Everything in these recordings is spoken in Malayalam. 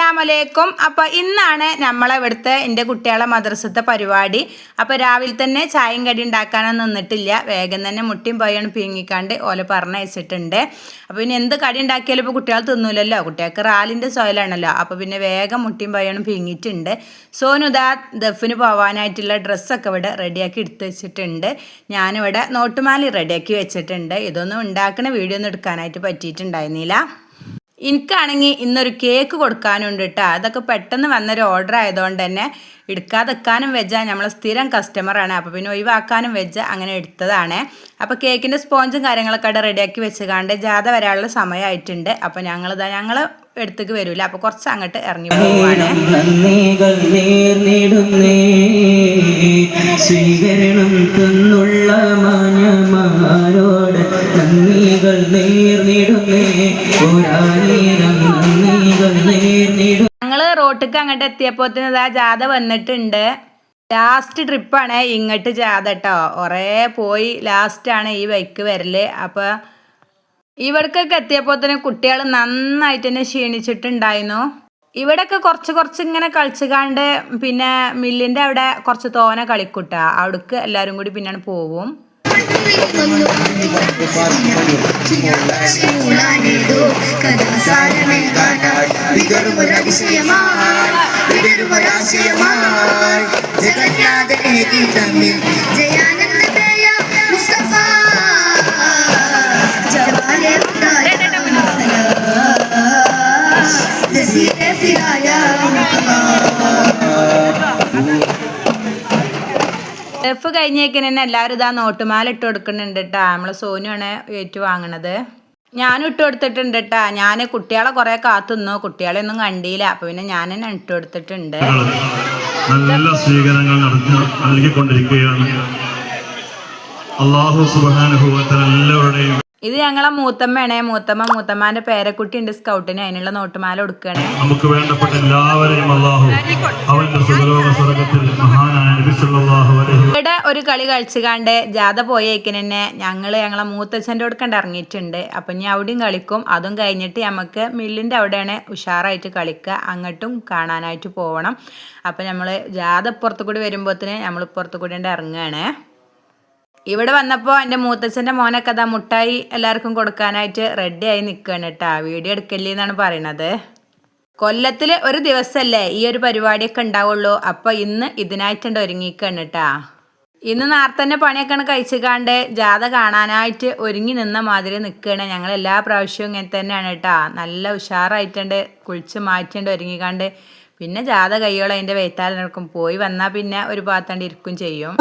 അസ്സലാമലൈക്കും. അപ്പോൾ ഇന്നാണ് നമ്മളെ ഇവിടുത്തെ എൻ്റെ കുട്ടികളെ മദ്രസത്തെ പരിപാടി. അപ്പോൾ രാവിലെ തന്നെ ചായയും കടി ഉണ്ടാക്കാനൊന്നും നിന്നിട്ടില്ല. വേഗം തന്നെ മുട്ടിയും പയ്യാണ് പീങ്ങിക്കാണ്ട് ഓല പറഞ്ഞയച്ചിട്ടുണ്ട്. അപ്പോൾ പിന്നെ എന്ത് കടി ഉണ്ടാക്കിയാലും ഇപ്പോൾ കുട്ടികൾ തിന്നൂലല്ലോ, കുട്ടികൾക്ക് റാലിൻ്റെ സോയിലാണല്ലോ. അപ്പോൾ പിന്നെ വേഗം മുട്ടിയും പയ്യാണ് പീങ്ങിയിട്ടുണ്ട്. സോനുദാ ദഫിന് പോകാനായിട്ടുള്ള ഡ്രസ്സൊക്കെ ഇവിടെ റെഡിയാക്കി എടുത്ത് വെച്ചിട്ടുണ്ട്. ഞാനിവിടെ നോട്ടുമാലി റെഡിയാക്കി വെച്ചിട്ടുണ്ട്. ഇതൊന്നും ഉണ്ടാക്കുന്ന വീഡിയോ ഒന്നും എടുക്കാനായിട്ട് പറ്റിയിട്ടുണ്ടായിരുന്നില്ല. എനിക്കാണെങ്കിൽ ഇന്നൊരു കേക്ക് കൊടുക്കാനുണ്ട് കേട്ടോ. അതൊക്കെ പെട്ടെന്ന് വന്നൊരു ഓർഡർ ആയതുകൊണ്ട് തന്നെ എടുക്കാതെക്കാനും വെച്ചാൽ നമ്മളെ സ്ഥിരം കസ്റ്റമറാണ്. അപ്പോൾ പിന്നെ ഒഴിവാക്കാനും വെച്ച് അങ്ങനെ എടുത്തതാണ്. അപ്പോൾ കേക്കിൻ്റെ സ്പോഞ്ചും കാര്യങ്ങളൊക്കെ അവിടെ റെഡിയാക്കി വെച്ചുകൊണ്ട് ജാഥ വരാനുള്ള സമയമായിട്ടുണ്ട്. അപ്പോൾ ഞങ്ങൾ എടുത്തേക്ക് വരില്ല. അപ്പോൾ കുറച്ച് അങ്ങോട്ട് ഇറങ്ങി പോവാണ്. സ്വീകരണം തന്നുള്ള മാന്യമാരോട് നന്ദികൾ നേർന്നിടുന്നേ. ഞങ്ങൾ റോട്ടിക്ക് അങ്ങോട്ട് എത്തിയപ്പോൾ ജാഥ വന്നിട്ടുണ്ട്. ലാസ്റ്റ് ട്രിപ്പാണ് ഇങ്ങോട്ട് ജാഥ കേട്ടോ. കുറേ പോയി ലാസ്റ്റാണ് ഈ ബൈക്ക് വരല്. അപ്പോൾ ഇവിടേക്കൊക്കെ എത്തിയപ്പോൾ തന്നെ കുട്ടികൾ നന്നായിട്ട് തന്നെ ക്ഷീണിച്ചിട്ടുണ്ടായിരുന്നു. ഇവിടെയൊക്കെ കുറച്ച് ഇങ്ങനെ കളിച്ചുകാണ്ട് പിന്നെ മില്ലിൻ്റെ അവിടെ കുറച്ച് തോനെ കളിക്കൂട്ടാ. അവിടേക്ക് എല്ലാവരും കൂടി പിന്നാണ് പോവും. ഡെഫ് കഴിഞ്ഞേക്കിന് തന്നെ എല്ലാവരും ഇതാ നോട്ടുമാല ഇട്ട് കൊടുക്കുന്നുണ്ട് കേട്ടോ. നമ്മളെ സോനുവാണ് ഏറ്റു വാങ്ങണത്. ഞാനും ഇട്ട് കൊടുത്തിട്ടുണ്ട് കേട്ടോ. ഞാൻ കുട്ടികളെ കുറേ കാത്തുനിന്നു, കുട്ടികളെ ഒന്നും കണ്ടില്ല. അപ്പോൾ പിന്നെ ഞാൻ തന്നെ ഇട്ട് കൊടുത്തിട്ടുണ്ട്. നല്ല സ്വീകരണങ്ങൾ നൽകിക്കൊണ്ടിരിക്കുകയാണ്. അല്ലാഹു സുബ്ഹാനഹു വ തആല എല്ലാവരുടെയും. ഇത് ഞങ്ങളെ മൂത്തമ്മയാണ്. മൂത്തമ്മാന്റെ പേരക്കുട്ടി ഉണ്ട് സ്കൗട്ടിന്. അതിനുള്ള നോട്ടുമാല കൊടുക്കുകയാണ്. നമുക്ക് വേണ്ടപ്പെട്ട എല്ലാവരെയും അല്ലാഹു അവന്റെ സുഖലോക സ്വർഗ്ഗത്തിൽ മഹാനായ നബി സല്ലല്ലാഹു അലൈഹി ഇവിടെ ഒരു കളി കളിച്ചുകാണ്ട് ജാഥ പോയേക്കിന് തന്നെ ഞങ്ങളെ മൂത്തച്ഛൻ്റെ കൊടുക്കണ്ട് ഇറങ്ങിയിട്ടുണ്ട്. അപ്പം ഇനി അവിടെയും കളിക്കും. അതും കഴിഞ്ഞിട്ട് നമുക്ക് മില്ലിൻ്റെ അവിടെയാണ് ഉഷാറായിട്ട് കളിക്കുക. അങ്ങോട്ടും കാണാനായിട്ട് പോകണം. അപ്പം നമ്മൾ ജാഥ പുറത്തു കൂടി വരുമ്പോഴത്തേന് നമ്മൾ പുറത്തു കൂടി ഇറങ്ങുകയാണ്. ഇവിടെ വന്നപ്പോൾ എൻ്റെ മൂത്തച്ഛൻ്റെ മോനൊക്കെ അതാ മുട്ടായി എല്ലാവർക്കും കൊടുക്കാനായിട്ട് റെഡിയായി നിൽക്കുകയാണ് കേട്ടോ. വീഡിയോ എടുക്കല്ലേ എന്നാണ് പറയണത്. കൊല്ലത്തിൽ ഒരു ദിവസമല്ലേ ഈ ഒരു പരിപാടിയൊക്കെ ഉണ്ടാവുള്ളൂ. അപ്പോൾ ഇന്ന് ഇതിനായിട്ടുണ്ട് ഒരുങ്ങിക്കുകയാണ് കേട്ടോ. ഇന്ന് നേരത്തെ തന്നെ പണിയൊക്കെ കഴിച്ചുകാണ്ട് ജാഥ കാണാനായിട്ട് ഒരുങ്ങി നിന്ന മാതിരി നിൽക്കുകയാണ്. ഞങ്ങൾ എല്ലാ പ്രാവശ്യവും ഇങ്ങനെ തന്നെയാണ് കേട്ടോ. നല്ല ഉഷാറായിട്ടുണ്ട് കുളിച്ച് മാറ്റിണ്ട് ഒരുങ്ങിക്കാണ്ട്. പിന്നെ ജാഥ കയ്യോളം അതിൻ്റെ വെയ്ത്താൽ നടക്കും. പോയി വന്നാൽ പിന്നെ ഒരു ഭാഗത്താണ്ട് ഇരിക്കും ചെയ്യും.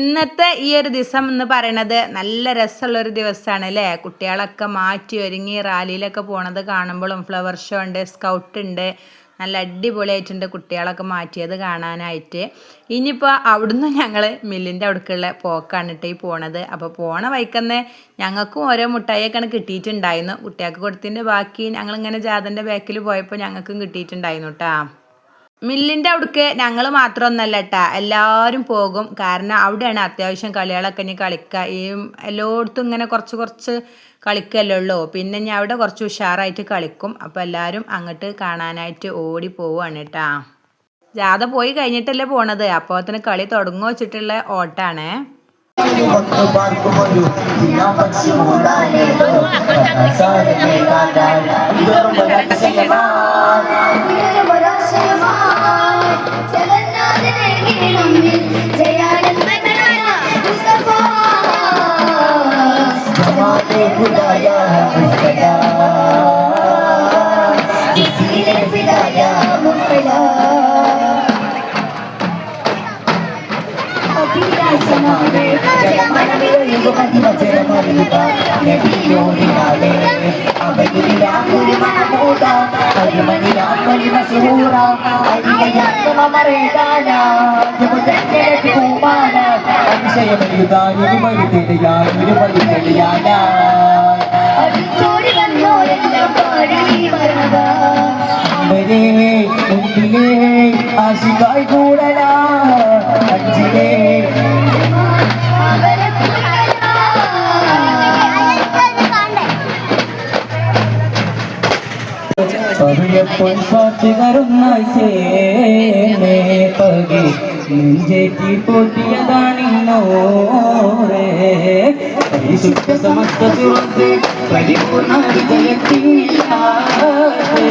ഇന്നത്തെ ഈ ഒരു ദിവസം എന്ന് പറയണത് നല്ല രസമുള്ളൊരു ദിവസമാണ് അല്ലേ. കുട്ടികളൊക്കെ മാറ്റി ഒരുങ്ങി റാലിയിലൊക്കെ പോണത് കാണുമ്പോഴും ഫ്ലവർ ഷോ ഉണ്ട്, സ്കൗട്ട് ഉണ്ട്, നല്ല അടിപൊളിയായിട്ടുണ്ട് കുട്ടികളൊക്കെ മാറ്റിയത് കാണാനായിട്ട്. ഇനിയിപ്പോൾ അവിടുന്ന് ഞങ്ങൾ മില്ലിൻ്റെ അവിടേക്കുള്ള പോക്കാണ് കേട്ടോ ഈ പോണത്. അപ്പോൾ പോണ വൈക്കന്ന് ഞങ്ങൾക്കും ഓരോ മുട്ടായിയൊക്കെയാണ് കിട്ടിയിട്ടുണ്ടായിരുന്നു. കുട്ടികൾക്ക് കൊടുത്തതിൻ്റെ ബാക്കി ഞങ്ങളിങ്ങനെ ജാഥൻ്റെ ബാക്കിൽ പോയപ്പോൾ ഞങ്ങൾക്കും കിട്ടിയിട്ടുണ്ടായിരുന്നു കേട്ടോ. മില്ലിൻ്റെ അവിടേക്ക് ഞങ്ങൾ മാത്രമൊന്നല്ല കേട്ടോ, എല്ലാവരും പോകും. കാരണം അവിടെയാണ് അത്യാവശ്യം കളികളൊക്കെ ഇനി കളിക്കുക. ഈ എല്ലായിടത്തും ഇങ്ങനെ കുറച്ച് കളിക്കല്ലേ ഉള്ളൂ. പിന്നെ ഞാൻ അവിടെ കുറച്ച് ഉഷാറായിട്ട് കളിക്കും. അപ്പോൾ എല്ലാവരും അങ്ങോട്ട് കാണാനായിട്ട് ഓടി പോവുകയാണ് കേട്ടോ. ജാഥ പോയി കഴിഞ്ഞിട്ടല്ലേ പോണത്. അപ്പോൾ അതിന് കളി തുടങ്ങുക വെച്ചിട്ടുള്ള ഓട്ടാണ്. ആശികായി കൂടലാ അഞ്ചിലേ പവിഴപ്പോൾ സാക്ഷികരുന്നായി ചേർന്നേ പകി നെഞ്ചേറ്റി പോറ്റിയതാണിന്നോരേ പരിശുദ്ധ സമസ്ത സുഹൃത്ത് പരിപൂർണ വിജയത്തിനില്ലാതെ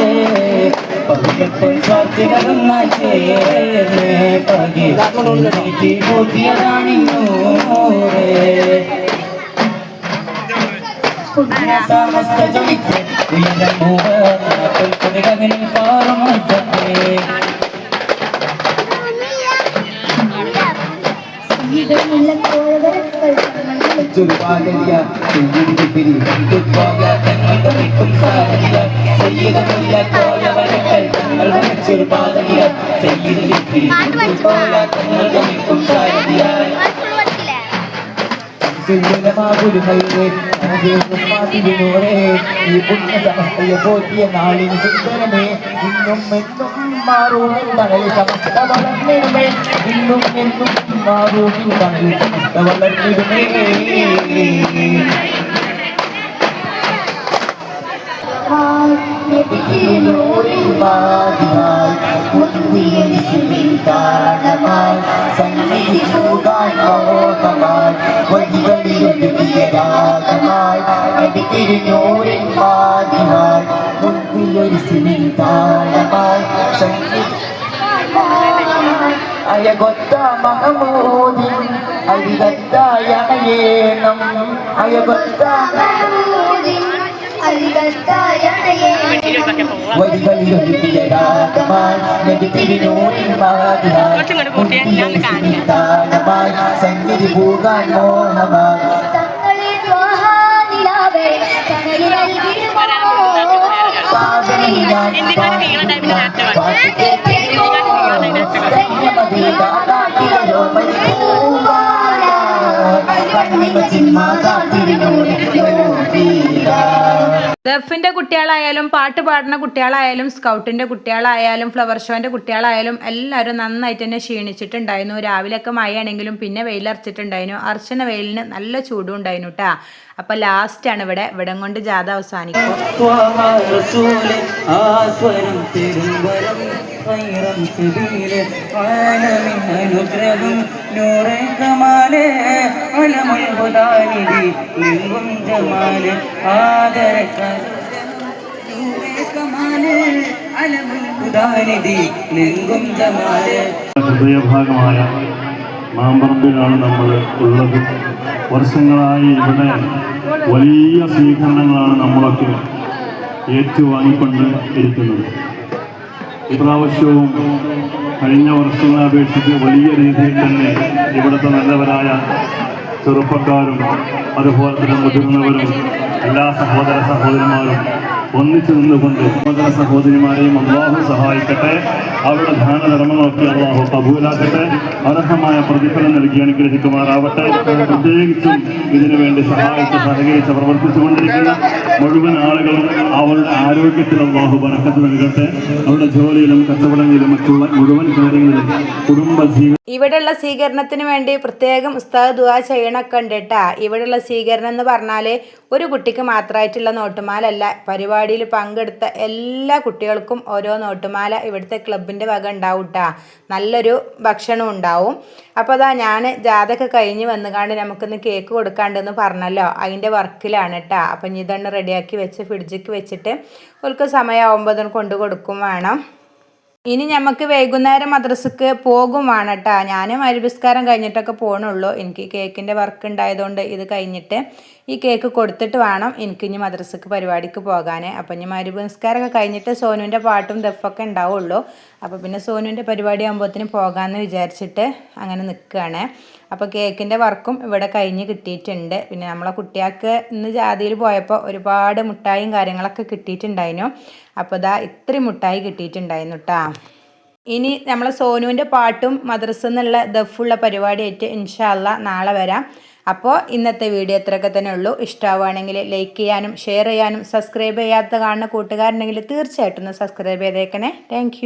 പവിഴപ്പോൾ സാക്ഷികരുന്നായി ചേർന്നേ പകി നെഞ്ചേറ്റി പോറ്റിയതാണിന്നോരേ സമസ്ത ജമിച്ച് ഉയരമൂകനിൽ പാറമേ ഈ പുണ്യ സമസ്തയെ പോറ്റിയ നാളിന് സുന്ദരമേ ഇന്നും എന്നും മാറൂമിൻ തണൽ സമസ്ത വളർന്നിടുമേ ഇന്നും എന്നും മാറൂമിൻ തണൽ സമസ്ത വളർന്നിടുമേ സന്നിധി പോകാൻ മോഹമായി വഴികളിലൊരുകിയരാഗമായി അടിതിരിഞ്ഞോരിൻ പാതിമായി മുൻപിലൊരു സിനിതാളമായി അയകൊത്ത മഹമൂദിൻ അരികത്തായണയേണം അയകൊത്ത മഹമൂദിൻ വഴികളിലൊരുകിയരാഗമായി നെടുതിരിഞ്ഞോരിൻ പാതിമായി സന്നിധി പോകാൻ മോഹമായി ദഫിൻ്റെ കുട്ടികളായാലും പാട്ട് പാടുന്ന കുട്ടികളായാലും സ്കൗട്ടിൻ്റെ കുട്ടികളായാലും ഫ്ലവർ ഷോൻ്റെ കുട്ടികളായാലും എല്ലാവരും നന്നായിട്ട് തന്നെ ക്ഷീണിച്ചിട്ടുണ്ടായിരുന്നു. രാവിലെയൊക്കെ മഴയാണെങ്കിലും പിന്നെ വെയിലറച്ചിട്ടുണ്ടായിരുന്നു. അർച്ചന വെയിലിന് നല്ല ചൂടും ഉണ്ടായിരുന്നു കേട്ടോ. അപ്പം ലാസ്റ്റാണ് ഇവിടെ കൊണ്ട് ജാഥ അവസാനിക്കും. ഹൃദയഭാഗമായ മാമ്പറമ്പിലാണ് നമ്മൾ ഉള്ളത്. വർഷങ്ങളായി ഇവിടെ വലിയ സ്വീകരണങ്ങളാണ് നമ്മളൊക്കെ ഏറ്റുവാങ്ങിക്കൊണ്ട് ഇരിക്കുന്നത്. ഇപ്രാവശ്യവും കഴിഞ്ഞ വർഷങ്ങളെ അപേക്ഷിച്ച് വലിയ രീതിയിൽ തന്നെ ഇവിടുത്തെ നല്ലവരായ ചെറുപ്പക്കാരും അതുപോലെ തന്നെ മുതിർന്നവരും എല്ലാ സഹോദര സഹോദരിമാരും ഒന്നിച്ചു നിന്നുകൊണ്ട് സഹോദര സഹോദരിമാരെയും അള്ളാഹു സഹായിക്കട്ടെ. അവരുടെ ദാനധർമ്മങ്ങളൊക്കെ അള്ളാഹു കബൂലാക്കട്ടെ. അർഹമായ പ്രതിഫലം നൽകി അനുഗ്രഹിക്കുമാറാവട്ടെ. പ്രത്യേകിച്ചും ഇതിനു വേണ്ടി സഹകരിച്ച് പ്രവർത്തിച്ചുകൊണ്ടിരിക്കുന്ന മുഴുവൻ ആളുകളും അവരുടെ ആരോഗ്യത്തിൽ അള്ളാഹു ബറക്കത്ത് നൽകട്ടെ. അവരുടെ ജോലിയിലും കച്ചവടങ്ങളിലും മറ്റുള്ള മുഴുവൻ കാര്യങ്ങളിലും കുടുംബജീവൻ. ഇവിടെയുള്ള സ്വീകരണത്തിന് വേണ്ടി പ്രത്യേകം ഉസ്താദ് ദുആ ചെയ്യണമൊക്കെ ഉണ്ട് കേട്ടാ. ഇവിടെയുള്ള സ്വീകരണം എന്ന് പറഞ്ഞാൽ ഒരു കുട്ടിക്ക് മാത്രമായിട്ടുള്ള നോട്ടുമാലല്ല. പരിപാടിയിൽ പങ്കെടുത്ത എല്ലാ കുട്ടികൾക്കും ഓരോ നോട്ടുമാല ഇവിടുത്തെ ക്ലബിൻ്റെ വക ഉണ്ടാവും കേട്ടാ. നല്ലൊരു ഭക്ഷണം ഉണ്ടാവും. അപ്പോൾ അതാ ഞാൻ ജാഥയൊക്കെ കഴിഞ്ഞ് വന്നുകാണ്ട് നമുക്കിന്ന് കേക്ക് കൊടുക്കാണ്ടെന്ന് പറഞ്ഞല്ലോ, അതിൻ്റെ വർക്കിലാണ് കേട്ടോ. അപ്പം ഇതൊന്ന് റെഡിയാക്കി വെച്ച് ഫ്രിഡ്ജിക്ക് വെച്ചിട്ട് അവർക്ക് സമയമാകുമ്പോൾ അതൊന്ന് കൊണ്ടു കൊടുക്കും വേണം. ഇനി നമുക്ക് വൈകുന്നേരം മദ്രസക്ക് പോകും വേണം കേട്ടോ. ഞാൻ മഗ്‌രിബ് കഴിഞ്ഞിട്ടൊക്കെ പോകണുള്ളൂ. എനിക്ക് കേക്കിൻ്റെ വർക്ക് ഉണ്ടായതുകൊണ്ട് ഇത് കഴിഞ്ഞിട്ട് ഈ കേക്ക് കൊടുത്തിട്ട് വേണം എനിക്ക് ഇനി മദ്രസക്ക് പരിപാടിക്ക് പോകാൻ. അപ്പം ഇനി മഗ്‌രിബ് കഴിഞ്ഞിട്ട് സോനുവിൻ്റെ പാട്ടും ദഫൊക്കെ ഉണ്ടാവുള്ളൂ. അപ്പോൾ പിന്നെ സോനുവിൻ്റെ പരിപാടി ആകുമ്പോഴത്തേനും പോകാമെന്ന് വിചാരിച്ചിട്ട് അങ്ങനെ നിൽക്കുകയാണ്. അപ്പോൾ കേക്കിൻ്റെ വർക്കും ഇവിടെ കഴിഞ്ഞ് കിട്ടിയിട്ടുണ്ട്. പിന്നെ നമ്മളെ കുട്ടികൾക്ക് ഇന്ന് ജാതിയിൽ പോയപ്പോൾ ഒരുപാട് മുട്ടായും കാര്യങ്ങളൊക്കെ കിട്ടിയിട്ടുണ്ടായിരുന്നു. അപ്പോൾ ഇതാ ഇത്രയും മുട്ടായി കിട്ടിയിട്ടുണ്ടായിരുന്നു കേട്ടോ. ഇനി നമ്മളെ സോനുവിൻ്റെ പാട്ടും മദ്രസയിൽ നിന്നുള്ള ദഫുള്ള പരിപാടിയായിട്ട് ഇൻഷാ അല്ലാഹ് നാളെ വരാം. അപ്പോൾ ഇന്നത്തെ വീഡിയോ ഇത്രയൊക്കെ തന്നെ ഉള്ളൂ. ഇഷ്ടമാവുകയാണെങ്കിൽ ലൈക്ക് ചെയ്യാനും ഷെയർ ചെയ്യാനും സബ്സ്ക്രൈബ് ചെയ്യാത്ത കാണുന്ന കൂട്ടുകാരുണ്ടെങ്കിൽ തീർച്ചയായിട്ടും ഒന്ന് സബ്സ്ക്രൈബ് ചെയ്തേക്കണേ. താങ്ക്